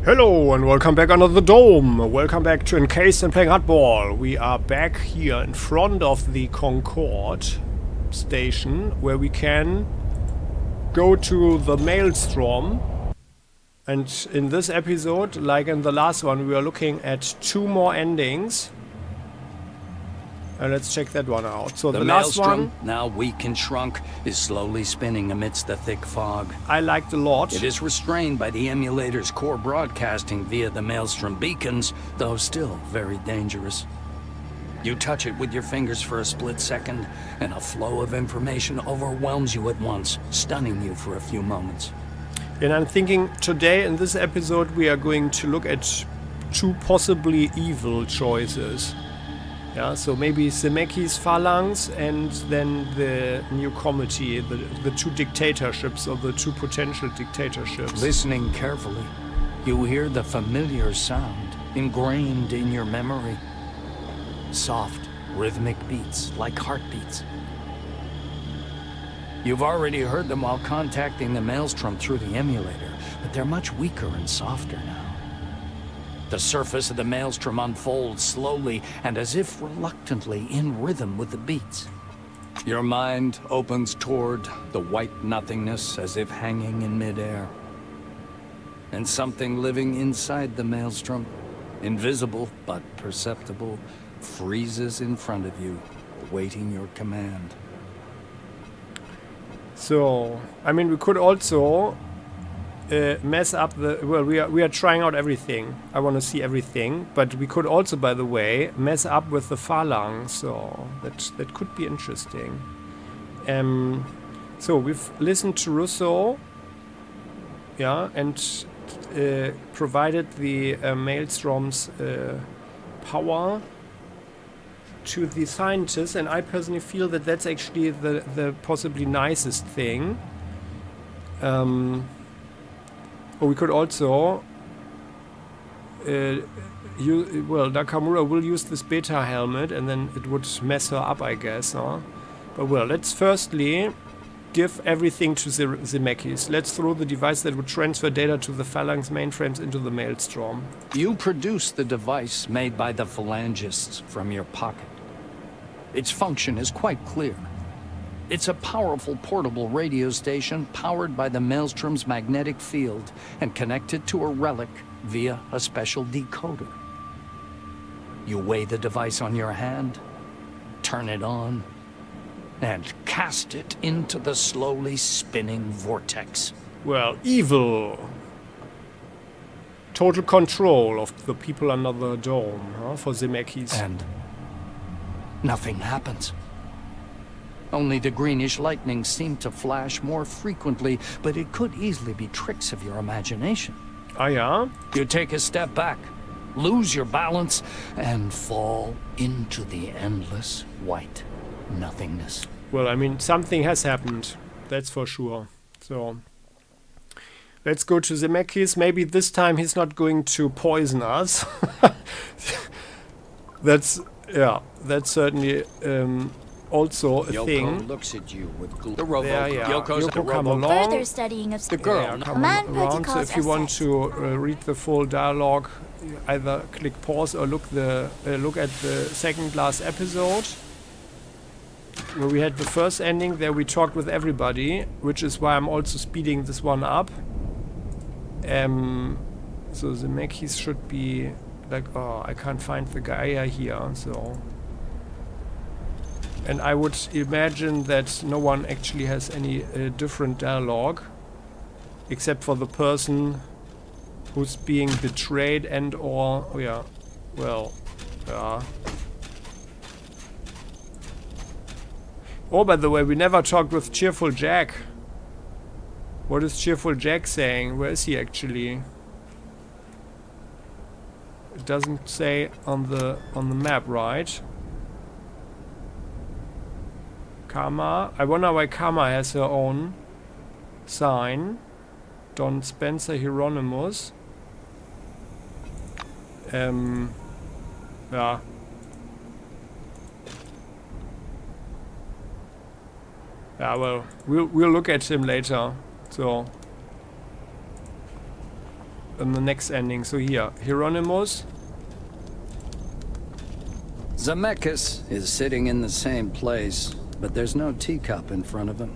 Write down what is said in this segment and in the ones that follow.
Hello and welcome back under the dome. Welcome back to Encased and Playing Hardball. We are back here in front of the Concorde station where we can go to the Maelstrom. And in this episode, like in the last one, we are looking at two more endings. Let's check that one out. So the last one, now weak and shrunk, is slowly spinning amidst the thick fog. I liked a lot. It is restrained by the emulator's core broadcasting via the Maelstrom beacons, though still very dangerous. You touch it with your fingers for a split second, and a flow of information overwhelms you at once, stunning you for a few moments. And I'm thinking today in this episode we are going to look at two possibly evil choices. Yeah, so maybe Zemeckis Phalanx and then the new committee, the two dictatorships or the two potential dictatorships. Listening carefully, you hear the familiar sound ingrained in your memory. Soft, rhythmic beats like heartbeats. You've already heard them while contacting the Maelstrom through the emulator, but they're much weaker and softer now. The surface of the Maelstrom unfolds slowly and as if reluctantly in rhythm with the beats. Your mind opens toward the white nothingness as if hanging in midair. And something living inside the Maelstrom, invisible but perceptible, freezes in front of you, awaiting your command. So, I mean, we could also mess up the... Well, we are trying out everything. I want to see everything. But we could also, by the way, mess up with the Phalanx. So, that could be interesting. So, we've listened to Rousseau. Yeah, and provided the Maelstrom's power to the scientists. And I personally feel that that's actually the possibly nicest thing. Or we could also Nakamura will use this beta helmet and then it would mess her up, I guess, huh? But well, let's firstly give everything to Zemeckis. Let's throw the device that would transfer data to the Phalanx mainframes into the Maelstrom. You produce the device made by the Phalangists from your pocket. Its function is quite clear. It's a powerful portable radio station powered by the Maelstrom's magnetic field and connected to a relic via a special decoder. You weigh the device on your hand, turn it on, and cast it into the slowly spinning vortex. Well, evil. Total control of the people under the dome, huh, for Zemeckis. And nothing happens. Only the greenish lightning seemed to flash more frequently, but it could easily be tricks of your imagination. Ah, yeah? You take a step back, lose your balance, and fall into the endless white nothingness. Well, I mean, something has happened. That's for sure. So, let's go to Zemeckis. Maybe this time he's not going to poison us. That's certainly... also a thing. Looks at you with Yoko come along. Further studying of the girl. Yeah, come around. So if you want to read the full dialogue, either click pause or look at the second last episode where we had the first ending. There we talked with everybody, which is why I'm also speeding this one up. So the Zemeckis should be like, oh, I can't find the guy here, so. And I would imagine that no one actually has any different dialogue, except for the person who's being betrayed and or... Oh yeah, well, yeah. Oh, by the way, we never talked with Cheerful Jack. What is Cheerful Jack saying? Where is he actually? It doesn't say on the map, right? Karma. I wonder why Karma has her own sign. Don Spencer Hieronymus. Yeah. Yeah, well, we'll look at him later. So in the next ending. So here, Hieronymus. Zemeckis is sitting in the same place, but there's no teacup in front of him.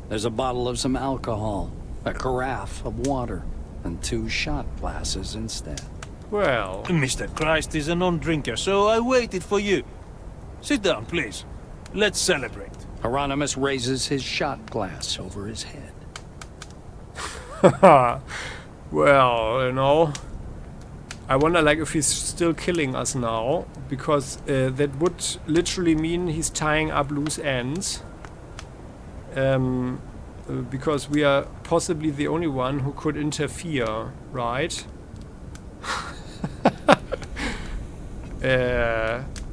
There's a bottle of some alcohol, a carafe of water, and 2 shot glasses instead. Well... Mr. Christ is a non-drinker, so I waited for you. Sit down, please. Let's celebrate. Hieronymus raises his shot glass over his head. Well, you know... I wonder, like, if he's still killing us now, because that would literally mean he's tying up loose ends. Because we are possibly the only one who could interfere, right?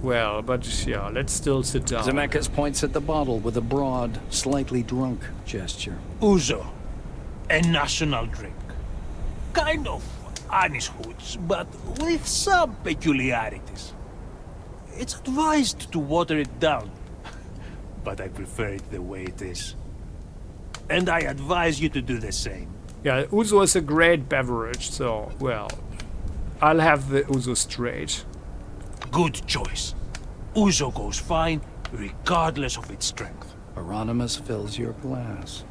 Well, but yeah, let's still sit down. Zemeckis points at the bottle with a broad, slightly drunk gesture. Ouzo. A national drink. Kind of Anish hoods, but with some peculiarities. It's advised to water it down, but I prefer it the way it is. And I advise you to do the same. Yeah, Ouzo is a great beverage, so, well, I'll have the Ouzo straight. Good choice. Ouzo goes fine, regardless of its strength. Hieronymus fills your glass.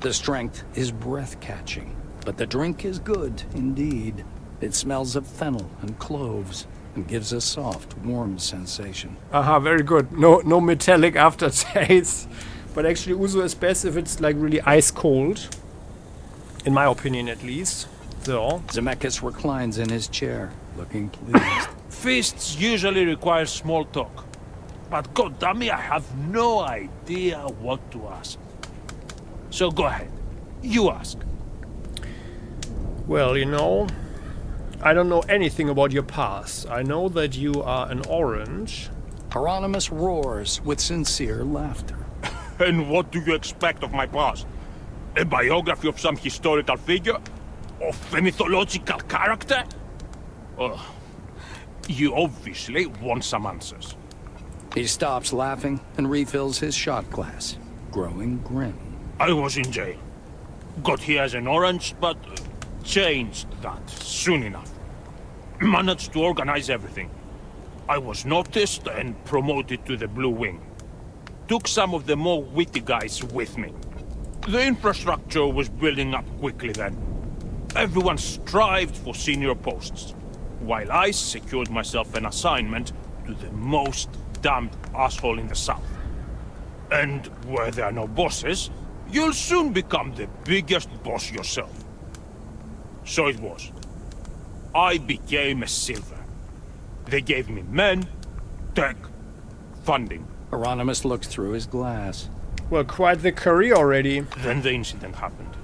The strength is breath-catching, but the drink is good indeed. It smells of fennel and cloves and gives a soft, warm sensation. Aha, very good. No metallic aftertaste. But actually, Ouzo is best if it's like really ice cold. In my opinion, at least. So. Zemeckis reclines in his chair, looking pleased. Feasts usually require small talk. But goddammit, I have no idea what to ask. So go ahead. You ask. Well, you know, I don't know anything about your past. I know that you are an orange. Hieronymus roars with sincere laughter. And what do you expect of my past? A biography of some historical figure? Of a mythological character? Oh, you obviously want some answers. He stops laughing and refills his shot glass, growing grim. I was in jail. Got here as an orange, but changed that soon enough. Managed to organize everything. I was noticed and promoted to the Blue Wing. Took some of the more witty guys with me. The infrastructure was building up quickly then. Everyone strived for senior posts, while I secured myself an assignment to the most damned asshole in the South. And where there are no bosses, you'll soon become the biggest boss yourself. So it was. I became a Silver. They gave me men, tech, funding. Hieronymus looks through his glass. Well, quite the career already. Then the incident happened.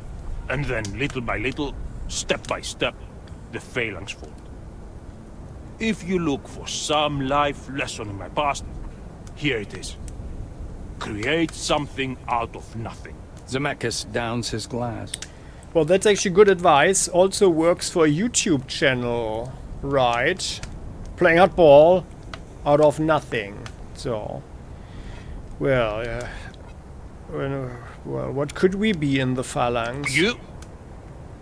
And then, little by little, step by step, the Phalanx formed. If you look for some life lesson in my past, here it is. Create something out of nothing. Zemeckis downs his glass. Well, that's actually good advice. Also works for a YouTube channel, right? Playing hardball out of nothing. So, well, yeah. Well, what could we be in the Phalanx? You?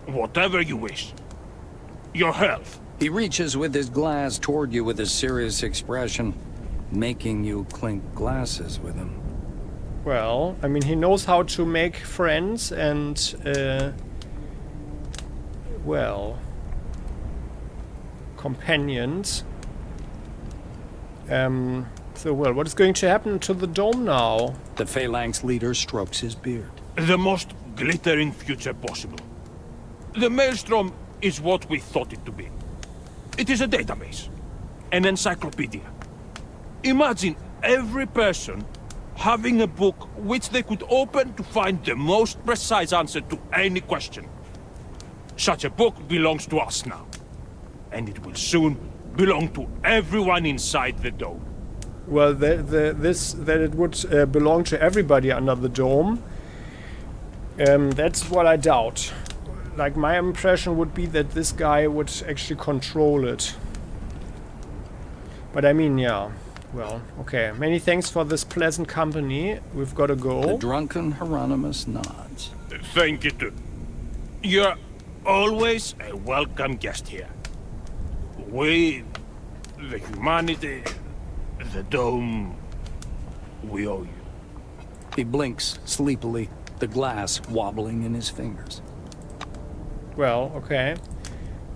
Whatever you wish. Your health. He reaches with his glass toward you with a serious expression, making you clink glasses with him. Well, I mean, he knows how to make friends and, well, companions. So, well, what is going to happen to the dome now? The Phalanx leader strokes his beard. The most glittering future possible. The Maelstrom is what we thought it to be. It is a database. An encyclopedia. Imagine every person having a book which they could open to find the most precise answer to any question. Such a book belongs to us now. And it will soon belong to everyone inside the dome. Well, that it would belong to everybody under the dome. That's what I doubt. Like, my impression would be that this guy would actually control it. But I mean, yeah. Well, okay. Many thanks for this pleasant company. We've got to go. The drunken Hieronymus nods. Thank you too. You're always a welcome guest here. We, the humanity, the dome, we owe you. He blinks sleepily, the glass wobbling in his fingers. Well, okay.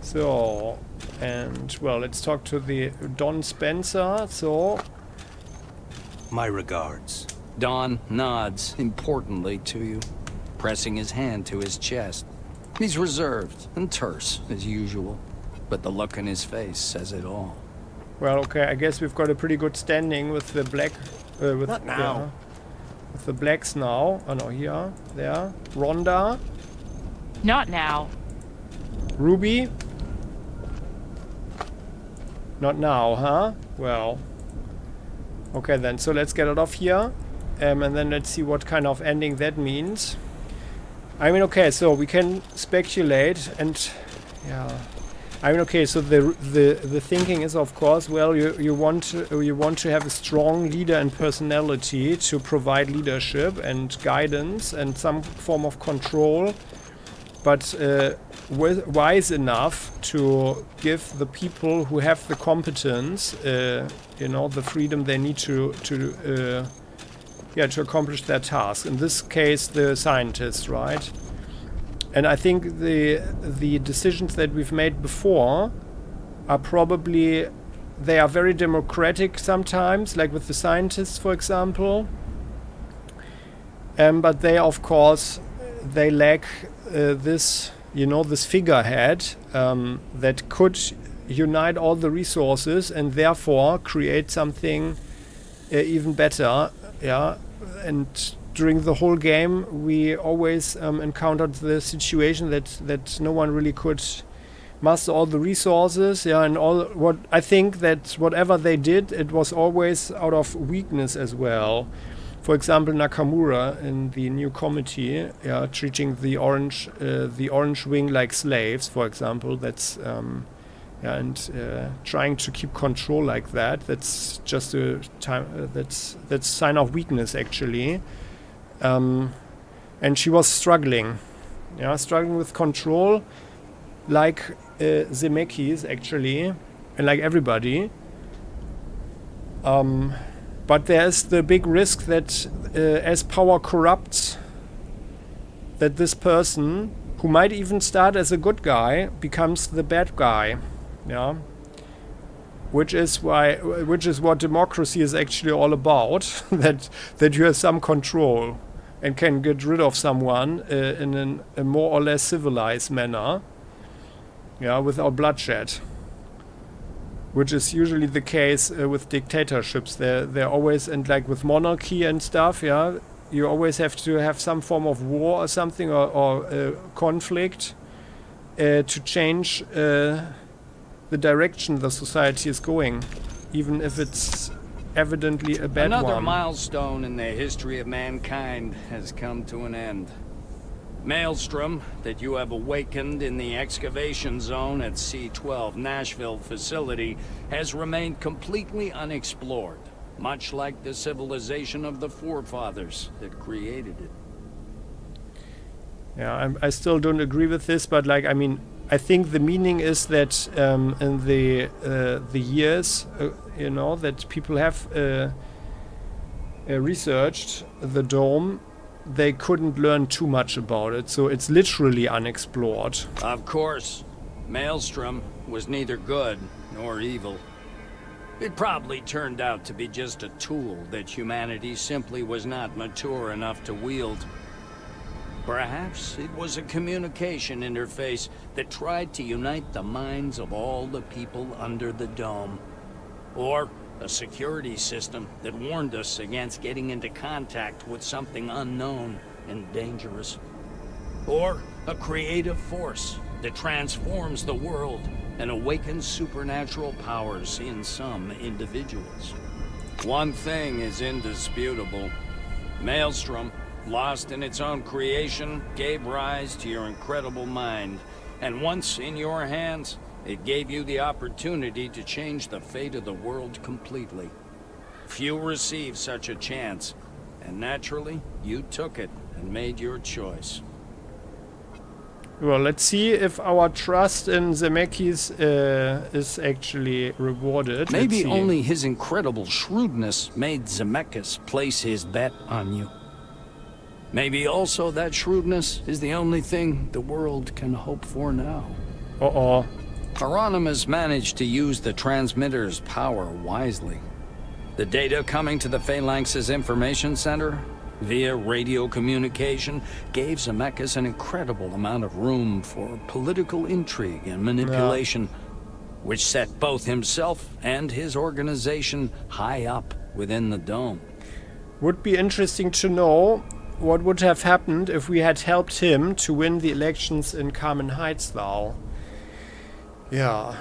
So, and, well, let's talk to the Don Spencer, so... My regards. Don nods importantly to you, pressing his hand to his chest. He's reserved and terse, as usual, but the look in his face says it all. Well, okay, I guess we've got a pretty good standing with the black... Not now. With the blacks now. Oh no, here, there. Rhonda. Not now. Ruby. Not now, huh? Well. Okay then, so let's get it off here. And then let's see what kind of ending that means. I mean, okay, so we can speculate and... Yeah... I mean, okay, so the thinking is, of course, well, you want to have a strong leader and personality to provide leadership and guidance and some form of control, but wise enough to give the people who have the competence, you know, the freedom they need to accomplish their task. In this case, the scientists, right? And I think the decisions that we've made before are probably, they are very democratic sometimes, like with the scientists, for example. But they, of course, they lack this, you know, this figurehead that could unite all the resources and therefore create something even better, yeah, and during the whole game, we always encountered the situation that no one really could master all the resources. Yeah, and all what I think that whatever they did, it was always out of weakness as well. For example, Nakamura in the new committee, yeah, treating the orange wing like slaves, for example. That's yeah, and trying to keep control like that. That's just a time. That's sign of weakness, actually. And she was struggling with control, like Zemeckis actually, and like everybody. But there's the big risk that as power corrupts, that this person, who might even start as a good guy, becomes the bad guy. Yeah. Which is what democracy is actually all about. that you have some control and can get rid of someone in a more or less civilized manner, yeah, without bloodshed. Which is usually the case with dictatorships. They're always, and like with monarchy and stuff, yeah, you always have to have some form of war or something, or conflict to change the direction the society is going, even if it's evidently a bad one. Another milestone in the history of mankind has come to an end. Maelstrom, that you have awakened in the excavation zone at C-12 Nashville facility, has remained completely unexplored, much like the civilization of the forefathers that created it. Yeah, I still don't agree with this, but like, I mean, I think the meaning is that in the years, you know, that people have researched the dome, they couldn't learn too much about it, so it's literally unexplored. Of course, Maelstrom was neither good nor evil. It probably turned out to be just a tool that humanity simply was not mature enough to wield. Perhaps it was a communication interface that tried to unite the minds of all the people under the dome. Or a security system that warned us against getting into contact with something unknown and dangerous. Or a creative force that transforms the world and awakens supernatural powers in some individuals. One thing is indisputable. Maelstrom, lost in its own creation, gave rise to your incredible mind. And once in your hands, it gave you the opportunity to change the fate of the world completely. Few receive such a chance, and naturally, you took it and made your choice. Well, let's see if our trust in Zemeckis is actually rewarded. Maybe only his incredible shrewdness made Zemeckis place his bet on you. Maybe also that shrewdness is the only thing the world can hope for now. Uh-oh. Hieronymus managed to use the transmitter's power wisely. The data coming to the Phalanx's information center via radio communication gave Zemeckis an incredible amount of room for political intrigue and manipulation, which set both himself and his organization high up within the dome. Would be interesting to know what would have happened if we had helped him to win the elections in Carmen Heights, though. Yeah.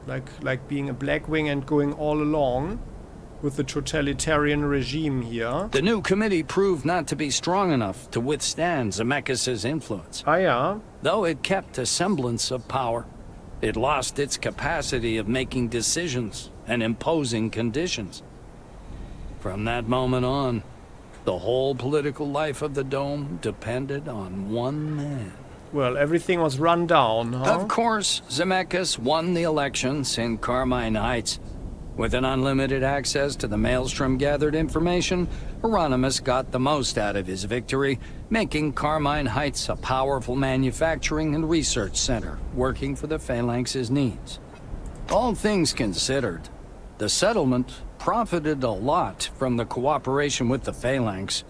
Like being a Blackwing and going all along with the totalitarian regime here. The new committee proved not to be strong enough to withstand Zemeckis' influence. Ah, yeah. Though it kept a semblance of power, it lost its capacity of making decisions and imposing conditions. From that moment on, the whole political life of the Dome depended on one man. Well, everything was run down, huh? Of course, Zemeckis won the elections in Carmine Heights. With an unlimited access to the Maelstrom-gathered information, Hieronymus got the most out of his victory, making Carmine Heights a powerful manufacturing and research center, working for the Phalanx's needs. All things considered, the settlement profited a lot from the cooperation with the Phalanx.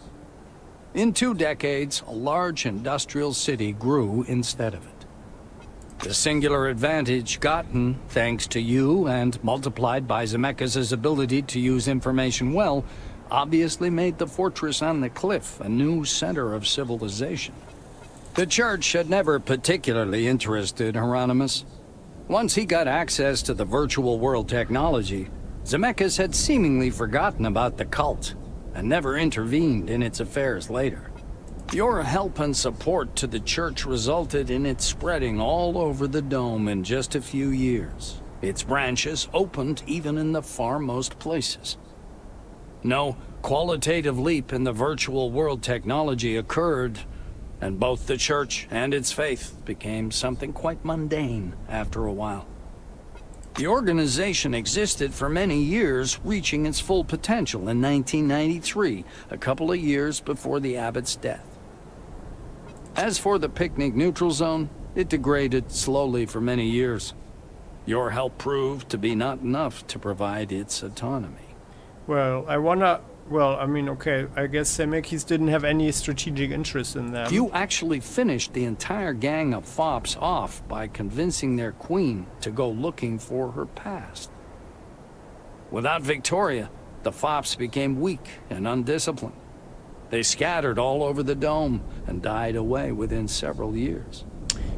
In 2 decades, a large industrial city grew instead of it. The singular advantage gotten thanks to you and multiplied by Zemeckis' ability to use information well obviously made the fortress on the cliff a new center of civilization. The church had never particularly interested Hieronymus. Once he got access to the virtual world technology, Zemeckis had seemingly forgotten about the cult and never intervened in its affairs later. Your help and support to the church resulted in it spreading all over the Dome in just a few years. Its branches opened even in the farmost places. No qualitative leap in the virtual world technology occurred, and both the church and its faith became something quite mundane after a while. The organization existed for many years, reaching its full potential in 1993, a couple of years before the abbot's death. As for the picnic neutral zone, it degraded slowly for many years. Your help proved to be not enough to provide its autonomy. Well, okay, I guess Zemeckis didn't have any strategic interest in them. You actually finished the entire gang of fops off by convincing their queen to go looking for her past. Without Victoria, the fops became weak and undisciplined. They scattered all over the Dome and died away within several years.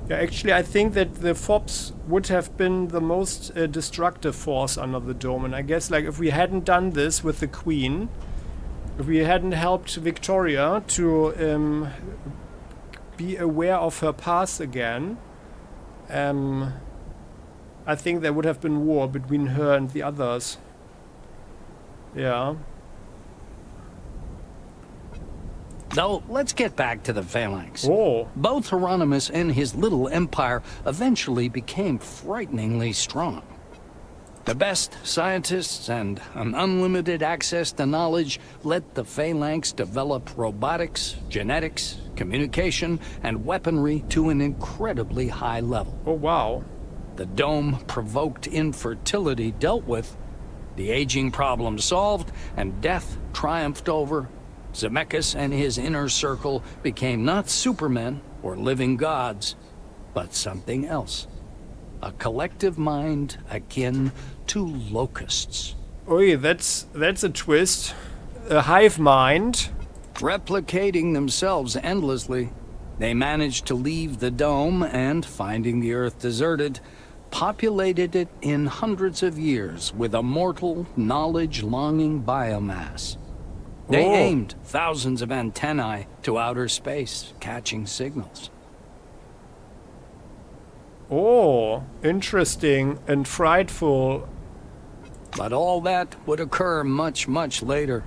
Yeah, actually, I think that the FOPs would have been the most destructive force under the Dome. And I guess, like, if we hadn't done this with the Queen, if we hadn't helped Victoria to be aware of her past again, I think there would have been war between her and the others. Yeah. Though, let's get back to the Phalanx. Oh. Both Hieronymus and his little empire eventually became frighteningly strong. The best scientists and an unlimited access to knowledge let the Phalanx develop robotics, genetics, communication, and weaponry to an incredibly high level. Oh, wow. The Dome provoked infertility dealt with, the aging problem solved, and death triumphed over. Zemeckis and his inner circle became not supermen or living gods, but something else. A collective mind akin to locusts. Oi, that's a twist. A hive mind. Replicating themselves endlessly, they managed to leave the Dome and, finding the Earth deserted, populated it in hundreds of years with a mortal, knowledge-longing biomass. They aimed thousands of antennae to outer space, catching signals. Oh, interesting and frightful. But all that would occur much, much later.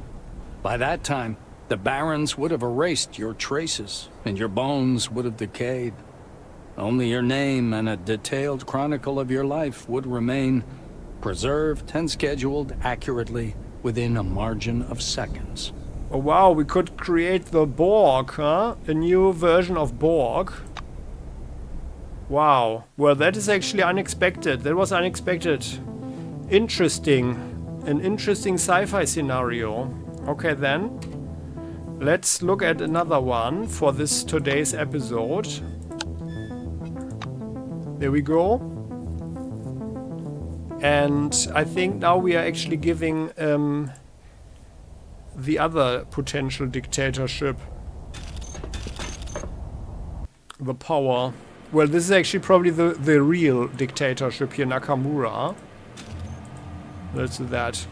By that time, The Barons would have erased your traces, and your bones would have decayed. Only your name and a detailed chronicle of your life would remain, preserved and scheduled accurately within a margin of seconds. Oh wow, we could create the Borg, huh? A new version of Borg. Wow. Well, that is actually unexpected. That was unexpected. Interesting. An interesting sci-fi scenario. Okay then. Let's look at another one for this today's episode. There we go. And I think now we are actually giving the other potential dictatorship the power. Well, this is actually probably the real dictatorship here, Nakamura. Let's do that.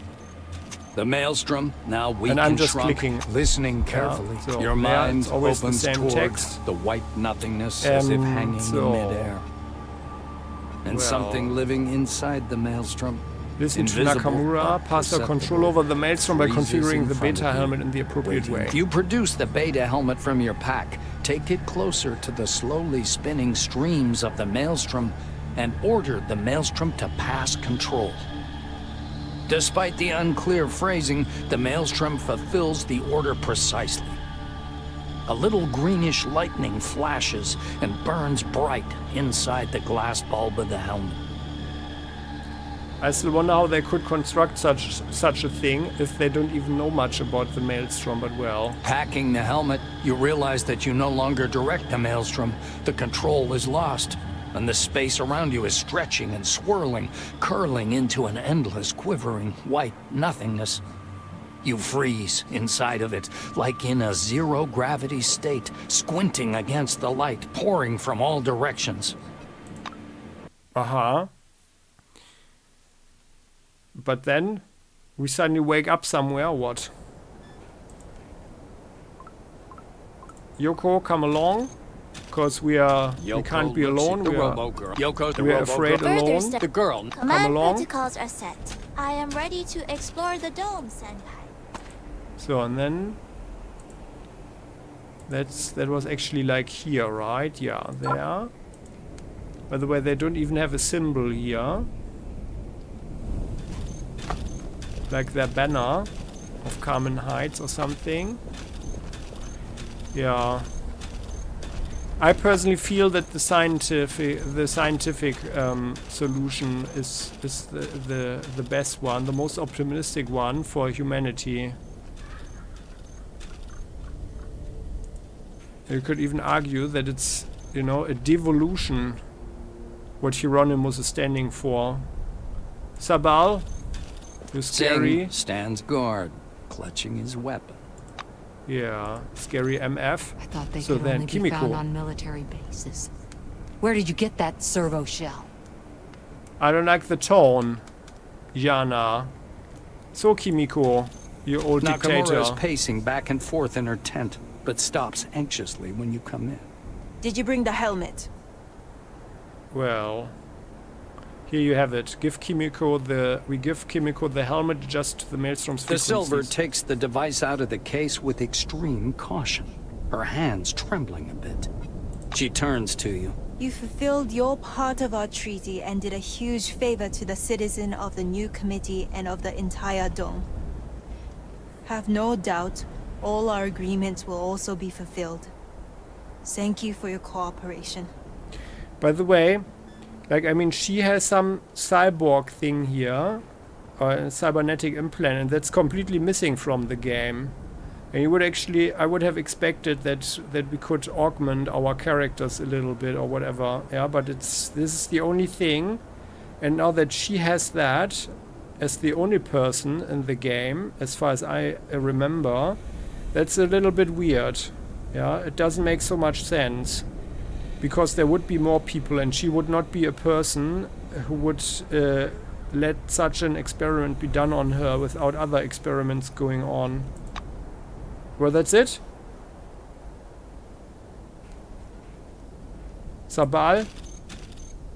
The Maelstrom, now weak And I'm and just shrunk, clicking. listening carefully. Yeah, so your yeah, mind it's always the opens same toward text. the white nothingness as if hanging so, in midair. And something living inside the Maelstrom. Listen to Invisible, Nakamura. Pass the control over the Maelstrom by freezes configuring in the front beta of you, helmet in the appropriate way. If you produce the beta helmet from your pack, take it closer to the slowly spinning streams of the Maelstrom and order the Maelstrom to pass control. Despite the unclear phrasing, the Maelstrom fulfills the order precisely. A little greenish lightning flashes and burns bright inside the glass bulb of the helmet. I still wonder how they could construct such a thing if they don't even know much about the Maelstrom, but well. Packing the helmet, you realize that you no longer direct the Maelstrom. The control is lost, and the space around you is stretching and swirling, curling into an endless, quivering, white nothingness. You freeze inside of it, like in a zero-gravity state, squinting against the light, pouring from all directions. Uh-huh. But then, we suddenly wake up somewhere, or what? Yoko, come along. Because we can't be alone. We are afraid alone. The girl. Come Command along. protocols are set. I am ready to explore the dome, Senpai. So, and then... that was actually like here, right? Yeah, there. By the way, they don't even have a symbol here. Like their banner of Carmen Heights or something. Yeah. I personally feel that the scientific solution is the best one, the most optimistic one for humanity. You could even argue that it's, you know, a devolution, what Hieronymus is standing for. Sabal, you're scary. Singh stands guard, clutching his weapon. Yeah, scary MF. I thought they So could then only be Kimiko. found on military bases. Where did you get that servo shell? I don't like the tone, Yana. So Kimiko, you old Nakamura dictator. is pacing back and forth in her tent, but stops anxiously when you come in. Did you bring the helmet? Well, here you have it. We give Kimiko the helmet just to the Maelstrom's The Silver frequencies. takes the device out of the case with extreme caution, her hands trembling a bit. She turns to you. You fulfilled your part of our treaty and did a huge favor to the citizen of the new committee and of the entire dome. Have no doubt, all our agreements will also be fulfilled. Thank you for your cooperation. By the way, like, I mean, she has some cyborg thing here, or a cybernetic implant, and that's completely missing from the game. And you would actually, I would have expected that we could augment our characters a little bit or whatever. Yeah, but this is the only thing. And now that she has that as the only person in the game, as far as I remember, that's a little bit weird. Yeah, it doesn't make so much sense. Because there would be more people and she would not be a person who would let such an experiment be done on her without other experiments going on. Well, that's it? Sabal?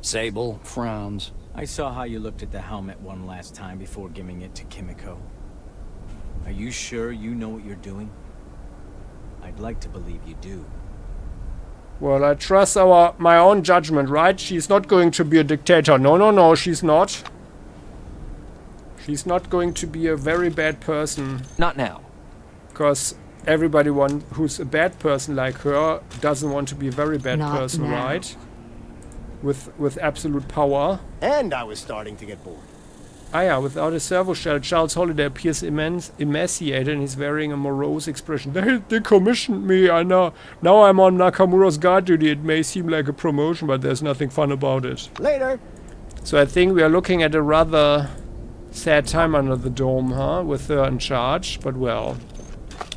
Sable frowns. I saw how you looked at the helmet one last time before giving it to Kimiko. Are you sure you know what you're doing? I'd like to believe you do. Well, I trust my own judgment, right? She's not going to be a dictator. No, she's not. She's not going to be a very bad person. Not now. Because everybody who's a bad person like her doesn't want to be a very bad person, right? With absolute power. And I was starting to get bored. Ah yeah, without a servo shell, Charles Holiday appears emaciated and he's wearing a morose expression. They commissioned me, I know. Now I'm on Nakamura's guard duty. It may seem like a promotion, but there's nothing fun about it. Later. So I think we are looking at a rather sad time under the dome, huh? With her in charge, but well.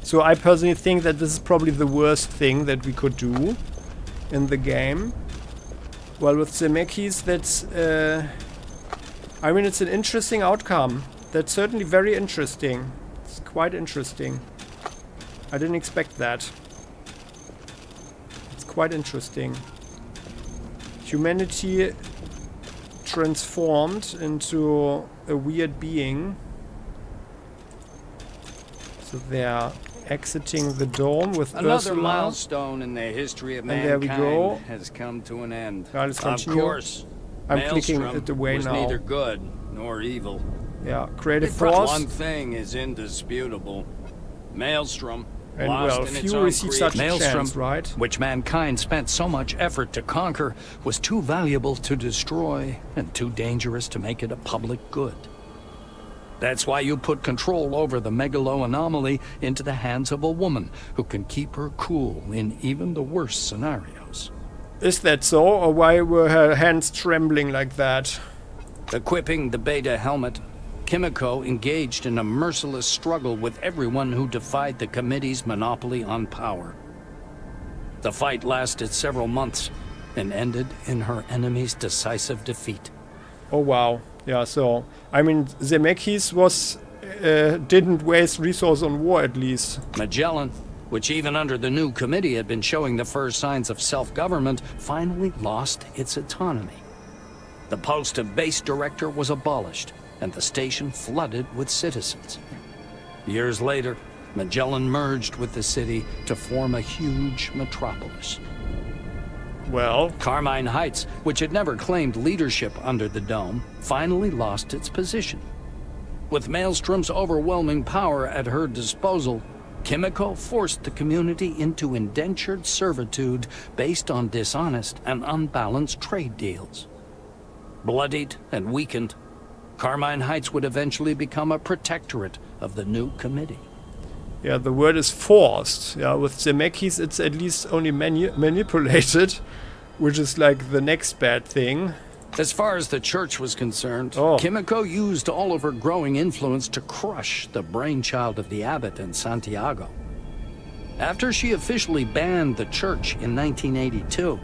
So I personally think that this is probably the worst thing that we could do in the game. Well, with Zemeckis, that's... I mean, it's an interesting outcome. That's certainly very interesting. It's quite interesting. I didn't expect that. It's quite interesting. Humanity transformed into a weird being. So they're exiting the dome with another Ursula. milestone in the history of And there we go. mankind has come to an end. Let's continue. Of course, I'm clicking Maelstrom it away was now. neither good nor evil. Yeah, creative But force. one thing is indisputable: Maelstrom, And lost well, in its few own receive such a Maelstrom, chance, right? which mankind spent so much effort to conquer, was too valuable to destroy and too dangerous to make it a public good. That's why you put control over the Megalo anomaly into the hands of a woman who can keep her cool in even the worst scenarios. Is that so, or why were her hands trembling like that? Equipping the Beta helmet, Kimiko engaged in a merciless struggle with everyone who defied the committee's monopoly on power. The fight lasted several months and ended in her enemy's decisive defeat. Oh wow. Yeah, so I mean Zemeckis was didn't waste resources on war at least. Magellan, which even under the new committee had been showing the first signs of self-government, finally lost its autonomy. The post of base director was abolished, and the station flooded with citizens. Years later, Magellan merged with the city to form a huge metropolis. Well, Carmine Heights, which had never claimed leadership under the dome, finally lost its position. With Maelstrom's overwhelming power at her disposal, Kimiko forced the community into indentured servitude based on dishonest and unbalanced trade deals. Bloodied and weakened, Carmine Heights would eventually become a protectorate of the new committee. yeah, the word is forced. Yeah, with Zemeckis it's at least only manipulated, which is like the next bad thing. As far as the church was concerned, Oh. Kimiko used all of her growing influence to crush the brainchild of the abbot in Santiago. After she officially banned the church in 1982,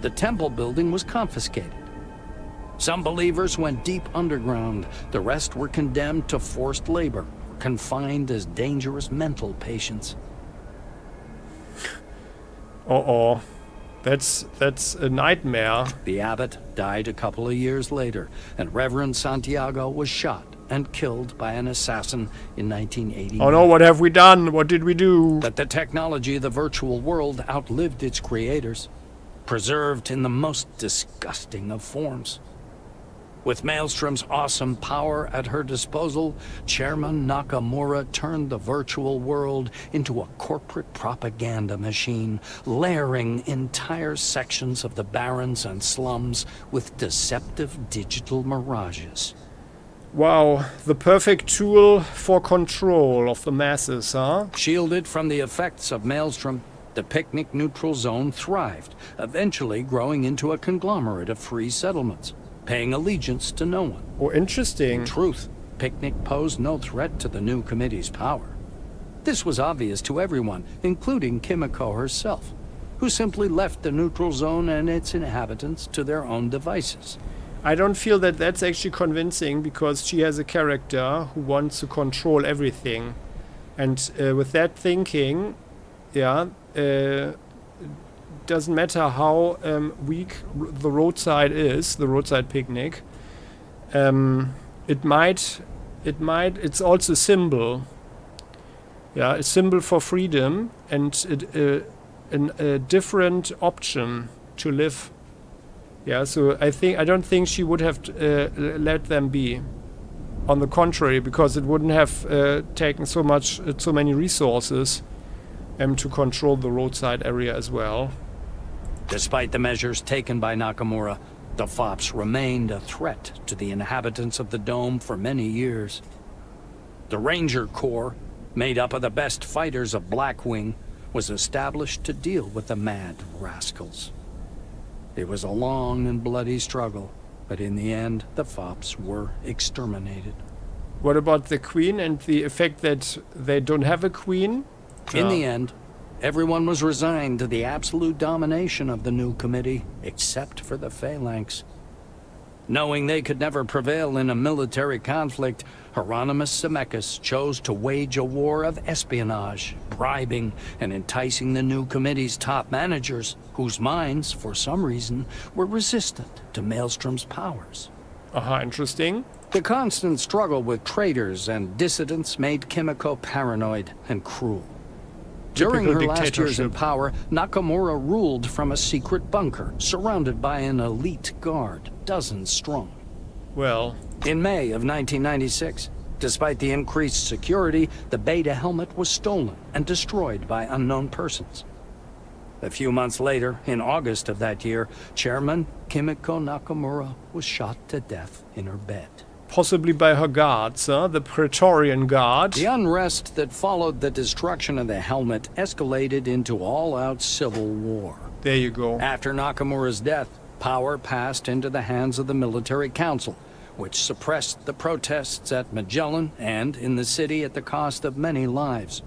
the temple building was confiscated. Some believers went deep underground, the rest were condemned to forced labor, confined as dangerous mental patients. Uh-oh. That's a nightmare. The abbot died a couple of years later, and Reverend Santiago was shot and killed by an assassin in 1989. Oh no, what have we done? What did we do? But the technology of the virtual world outlived its creators, preserved in the most disgusting of forms. With Maelstrom's awesome power at her disposal, Chairman Nakamura turned the virtual world into a corporate propaganda machine, layering entire sections of the barrens and slums with deceptive digital mirages. Wow, the perfect tool for control of the masses, huh? Shielded from the effects of Maelstrom, the picnic neutral zone thrived, eventually growing into a conglomerate of free settlements, paying allegiance to no one. Oh, interesting. In truth, Picnic posed no threat to the new committee's power. This was obvious to everyone, including Kimiko herself, who simply left the neutral zone and its inhabitants to their own devices. I don't feel that that's actually convincing, because she has a character who wants to control everything. And with that thinking, yeah, doesn't matter how weak the roadside is, the roadside picnic. It's also a symbol. Yeah, a symbol for freedom and a different option to live. Yeah, so I don't think she would have let them be. On the contrary, because it wouldn't have taken so many resources to control the roadside area as well. Despite the measures taken by Nakamura, the FOPs remained a threat to the inhabitants of the Dome for many years. The Ranger Corps, made up of the best fighters of Blackwing, was established to deal with the mad rascals. It was a long and bloody struggle, but in the end, the FOPs were exterminated. What about the Queen and the effect that they don't have a Queen? In the end, everyone was resigned to the absolute domination of the new committee, except for the Phalanx. Knowing they could never prevail in a military conflict, Hieronymus Zemeckis chose to wage a war of espionage, bribing and enticing the new committee's top managers, whose minds, for some reason, were resistant to Maelstrom's powers. Interesting. The constant struggle with traitors and dissidents made Kimiko paranoid and cruel. During her last years in power, Nakamura ruled from a secret bunker, surrounded by an elite guard, dozens strong. Well... In May of 1996, despite the increased security, the Beta helmet was stolen and destroyed by unknown persons. A few months later, in August of that year, Chairman Kimiko Nakamura was shot to death in her bed. Possibly by her guards, the Praetorian Guard. The unrest that followed the destruction of the helmet escalated into all-out civil war. There you go. After Nakamura's death, power passed into the hands of the Military Council, which suppressed the protests at Magellan and in the city at the cost of many lives.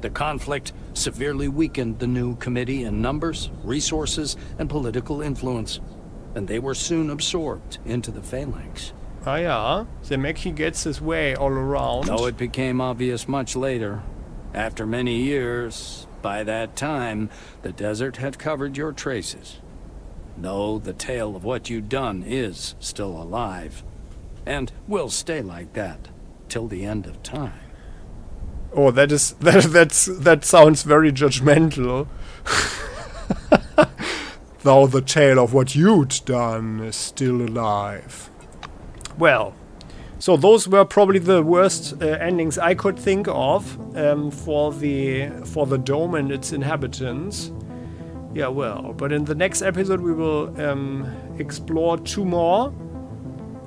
The conflict severely weakened the new committee in numbers, resources, and political influence, and they were soon absorbed into the Phalanx. Yeah, Zemeckis gets his way all around. Though it became obvious much later, after many years, by that time, the desert had covered your traces. Though the tale of what you'd done is still alive, and will stay like that till the end of time. Oh, that sounds very judgmental. Though the tale of what you'd done is still alive. Well, so those were probably the worst endings I could think of for the dome and its inhabitants. Yeah, well, but in the next episode we will explore 2 more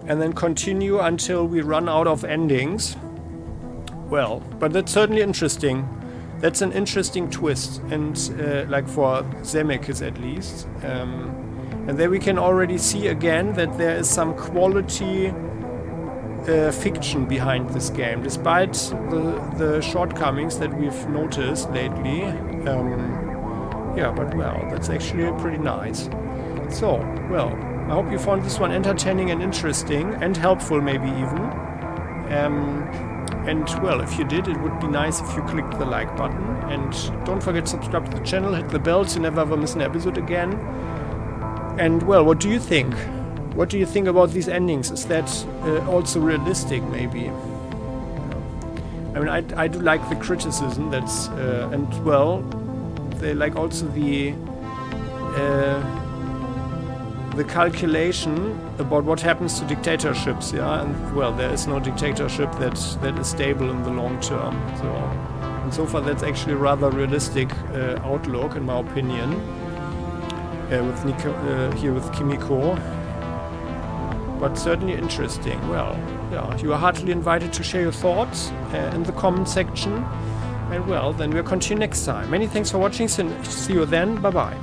and then continue until we run out of endings. Well, but that's certainly interesting. That's an interesting twist, and like for Zemeckis at least. And there we can already see again that there is some quality fiction behind this game, despite the shortcomings that we've noticed lately. Yeah, but well, that's actually pretty nice. So, well, I hope you found this one entertaining and interesting, and helpful maybe even. And well, if you did, it would be nice if you clicked the like button. And don't forget to subscribe to the channel, hit the bell so you never ever miss an episode again. And well, what do you think? What do you think about these endings? Is that also realistic, maybe? I mean, I do like the criticism that's... and well, they like also the calculation about what happens to dictatorships, yeah? And well, there is no dictatorship that is stable in the long term. So, and so far that's actually a rather realistic outlook, in my opinion. With Kimiko. But certainly interesting. Well, yeah, you are heartily invited to share your thoughts in the comment section. And well, then we'll continue next time. Many thanks for watching. See you then. Bye-bye.